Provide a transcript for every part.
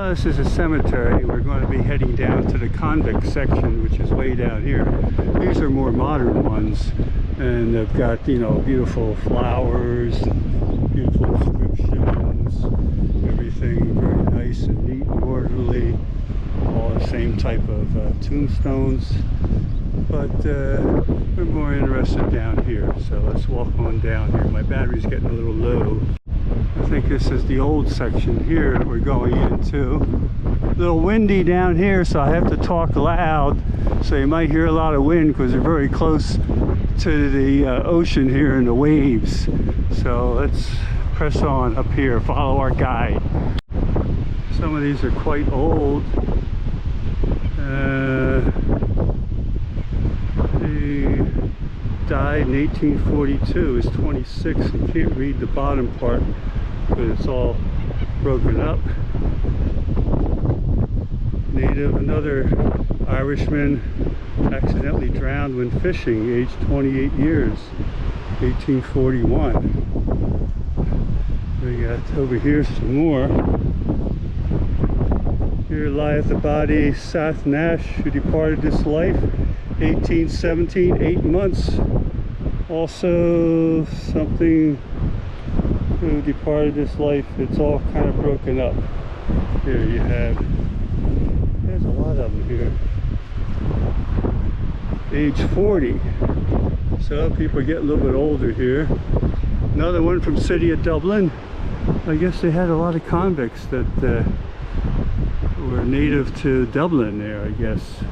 This is a cemetery. We're going to be heading down to the convict section, which is way down here. These are more modern ones, and they've got, you know, beautiful flowers, beautiful inscriptions, everything very nice and neat and orderly. All the same type of tombstones, but we're more interested down here, so let's walk on down here. My battery's getting a little low. I think this is the old section here that we're going into. A little windy down here, so I have to talk loud, so you might hear a lot of wind because we're very close to the ocean here and the waves. So let's press on up here, follow our guide. Some of these are quite old. He died in 1842. He's 26. You can't read the bottom part, but it's all broken up. Native, another Irishman accidentally drowned when fishing, aged 28 years, 1841. We got over here some more. Here lieth the body Seth Nash, who departed this life 1817, 8 months. Also something who departed this life. It's all kind of broken up. Here you have, there's a lot of them here. Age 40. So people get a little bit older here. Another one from city of Dublin. I guess they had a lot of convicts that were native to Dublin there, I guess.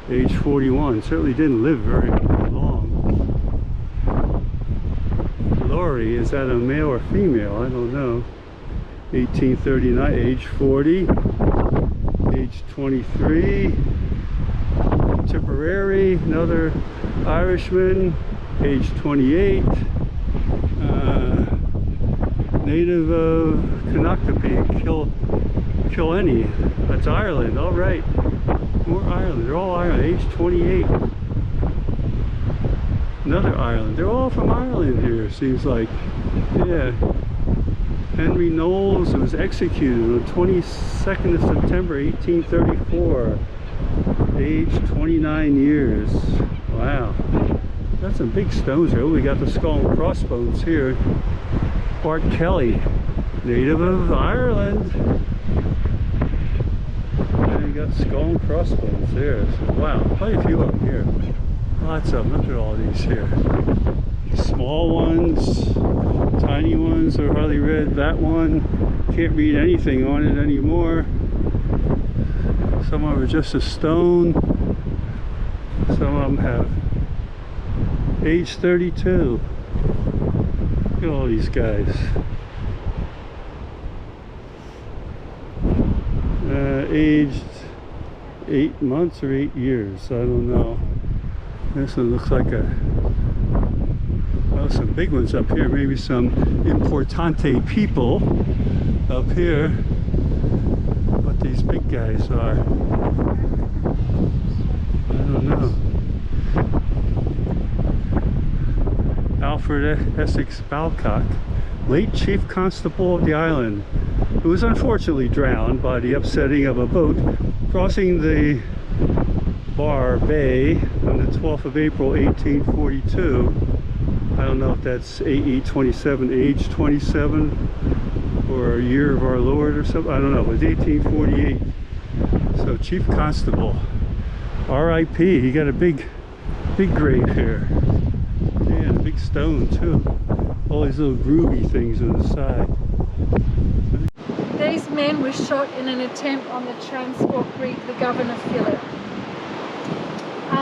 Age 41. Certainly didn't live very long. Laurie, is that a male or female? I don't know. 1839, age 40. Age 23. Tipperary, another Irishman, age 28. Native of Connachtopee, Kilkenny. That's Ireland, all right. More Ireland, they're all Ireland, age 28. Another Ireland, they're all from Ireland here, seems like. Yeah. Henry Knowles was executed on the 22nd of September, 1834. Age 29 years. Wow. That's some big stones here. Oh, we got the skull and crossbones here. Bart Kelly, native of Ireland. And you got skull and crossbones there. So, wow, quite a few of them here. Lots of them. Look at all these here. Small ones, tiny ones are hardly read. That one, can't read anything on it anymore. Some of them are just a stone. Some of them have age 32. Look at all these guys. Aged 8 months or 8 years. I don't know. This one looks like a, well, some big ones up here. Maybe some importante people up here. What these big guys are, I don't know. Alfred Essex Balcock, late chief constable of the island, who was unfortunately drowned by the upsetting of a boat crossing the Bar Bay on the 12th of April 1842. I don't know if that's AE 27, age 27, or a year of our Lord or something. I don't know. It was 1848. So chief constable, R.I.P. He got a big grave here. Yeah, a big stone too. All these little groovy things on the side. These men were shot in an attempt on the transport brig the Governor Phillip.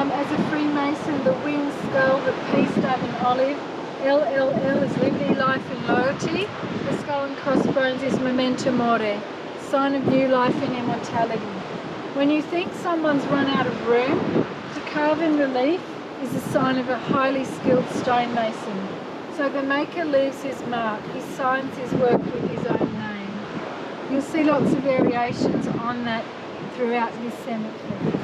As a Freemason, the winged skull, the peace, dove and olive. LLL is liberty, life and loyalty. The skull and crossbones is memento mori, sign of new life and immortality. When you think someone's run out of room, to carve in relief is a sign of a highly skilled stonemason. So the maker leaves his mark, he signs his work with his own name. You'll see lots of variations on that throughout this cemetery.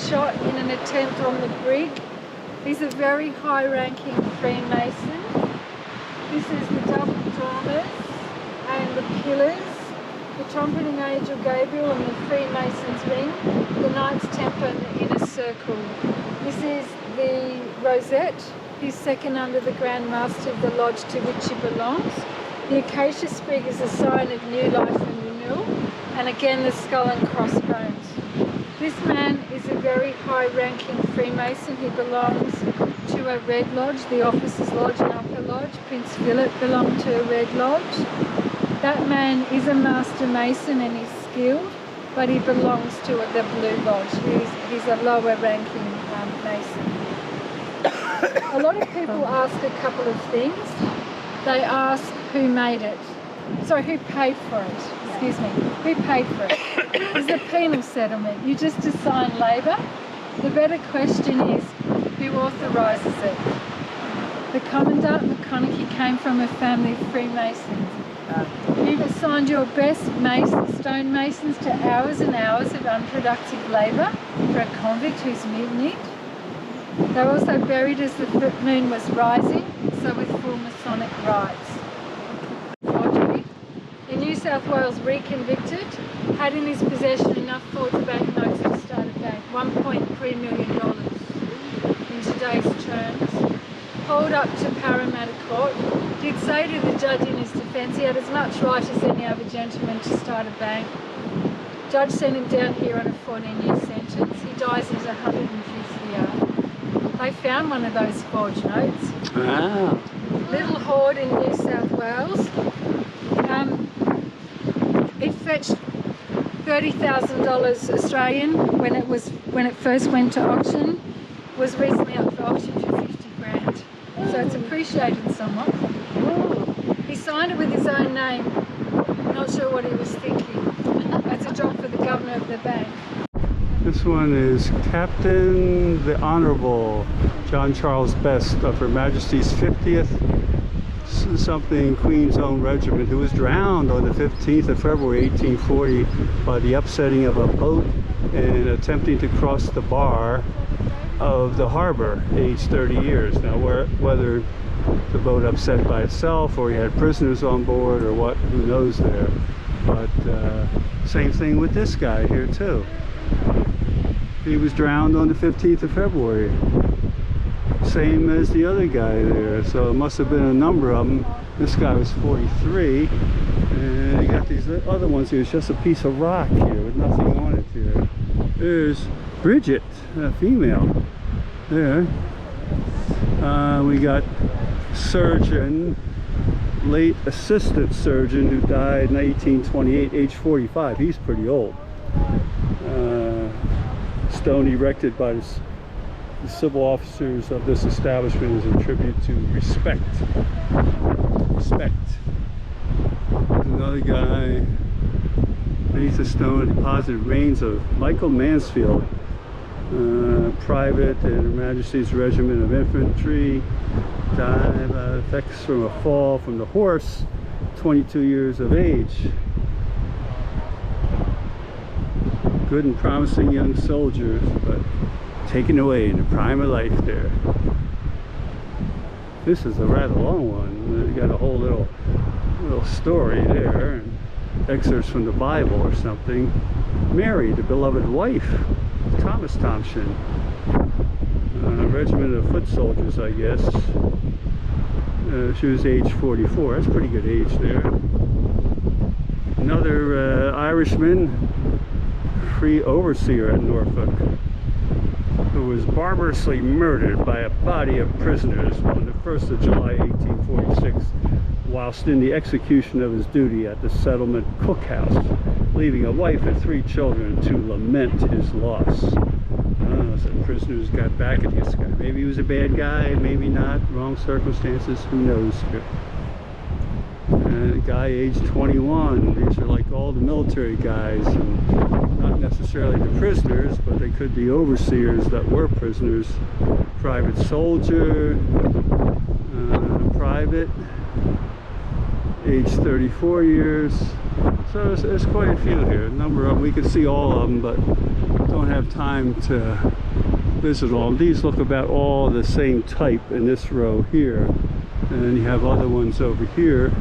shot in an attempt on the brig. He's a very high-ranking Freemason. This is the double dormers and the pillars, the trumpeting angel Gabriel and the Freemason's ring, the Knights Templar and the inner circle. This is the rosette. He's second under the Grand Master of the lodge to which he belongs. The acacia sprig is a sign of new life and renewal, and again the skull and crossbones. This man is a very high-ranking Freemason. He belongs to a Red Lodge, the Officers' Lodge and Upper Lodge. Prince Philip belonged to a Red Lodge. That man is a Master Mason and he's skilled, but he belongs to the Blue Lodge. He's a lower-ranking Mason. A lot of people ask a couple of things. They ask who made it. Sorry, who paid for it? Excuse me. Who paid for it? It's a penal settlement. You just assign labour. The better question is, who authorises it? The Commandant McConaughey came from a family of Freemasons. You've assigned your best stonemasons to hours and hours of unproductive labour for a convict who's mutinied. They were also buried as the moon was rising, so with full Masonic rites. Forgery. In New South Wales, reconvicted, had in his possession enough forged banknotes to start a bank, $1.3 million in today's terms. Pulled up to Parramatta Court, did say to the judge in his defence he had as much right as any other gentleman to start a bank. Judge sent him down here on a 14-year sentence. He dies in his 150th year. They found one of those forged notes. Wow. Little hoard in New South Wales. It fetched $30,000 Australian when it first went to auction. Was recently up for auction for 50 grand. So it's appreciated somewhat. He signed it with his own name. Not sure what he was thinking. That's a job for the governor of the bank. This one is Captain the Honourable John Charles Best of Her Majesty's 50th something Queen's Own Regiment, who was drowned on the 15th of February 1840 by the upsetting of a boat and attempting to cross the bar of the harbor, aged 30 years. Now, whether the boat upset by itself or he had prisoners on board or what, who knows there. But same thing with this guy here too. He was drowned on the 15th of February. Same as the other guy there. So it must have been a number of them. This guy was 43. And you got these other ones here. It's just a piece of rock here with nothing on it here. There's Bridget, a female. There. We got surgeon, late assistant surgeon who died in 1828, age 45. He's pretty old. Stone erected by the civil officers of this establishment is a tribute to respect. Respect. There's another guy beneath the stone, deposited remains of Michael Mansfield, private in Her Majesty's Regiment of Infantry, died by effects from a fall from the horse, 22 years of age. Good and promising young soldiers, but taken away in the prime of life there. This is a rather long one. You got a whole little story there, and excerpts from the Bible or something. Mary, the beloved wife of Thomas Thompson, regiment of foot soldiers, I guess. She was age 44. That's a pretty good age there. Another Irishman, free overseer at Norfolk, who was barbarously murdered by a body of prisoners on the 1st of July 1846 whilst in the execution of his duty at the settlement cookhouse, leaving a wife and 3 children to lament his loss. So prisoners got back at this guy. Maybe he was a bad guy, maybe not, wrong circumstances, who knows. And a guy aged 21. These are like all the military guys, and not necessarily the prisoners, but they could be overseers that were prisoners. Private soldier, private, age 34 years. So there's quite a few here. A number of them. We can see all of them, but don't have time to visit all. These look about all the same type in this row here, and then you have other ones over here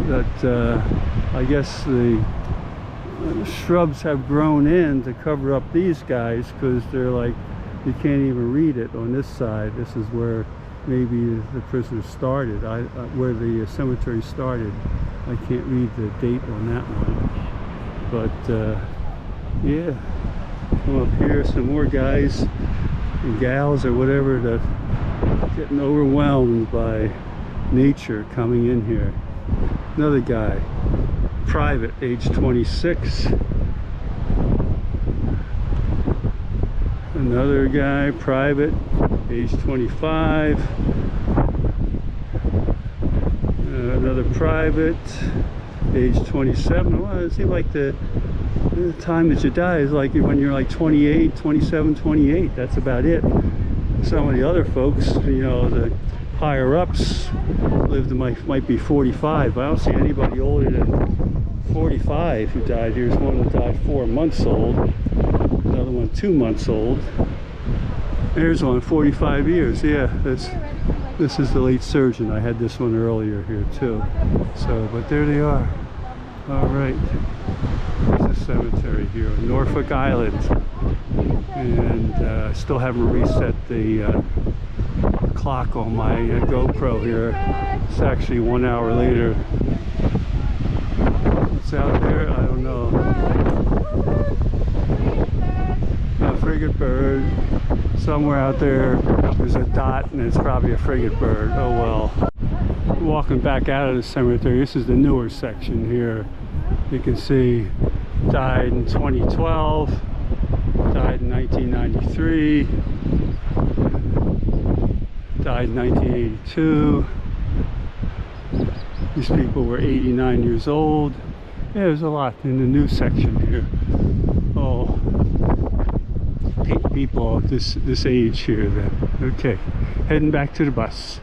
that I guess the shrubs have grown in to cover up these guys, because they're like, you can't even read it on this side. This is where maybe the prison started, where the cemetery started. I can't read the date on that one, but yeah, come up here, some more guys and gals or whatever that getting overwhelmed by nature coming in here. Another guy, private, age 26. Another guy, private, age 25. Another private, age 27. Well, it seems like the time that you die is like when you're like 28, 27, 28. That's about it. Some of the other folks, you know, the higher ups lived might be 45. I don't see anybody older than 45 who died. Here's one that died 4 months old. Another one 2 months old. There's one 45 years. Yeah, this is the late surgeon. I had this one earlier here too. So, but there they are. All right. There's a cemetery here on Norfolk Island, and I still haven't reset the clock on my GoPro here. It's actually 1 hour later. What's out there? I don't know. A frigate bird. Somewhere out there, there's a dot, and it's probably a frigate bird. Oh well. Walking back out of the cemetery. This is the newer section here. You can see died in 2012, died in 1993, died in 1982. These people were 89 years old. Yeah, there's a lot in the new section here. Oh, 8 people this age here then. Okay, heading back to the bus.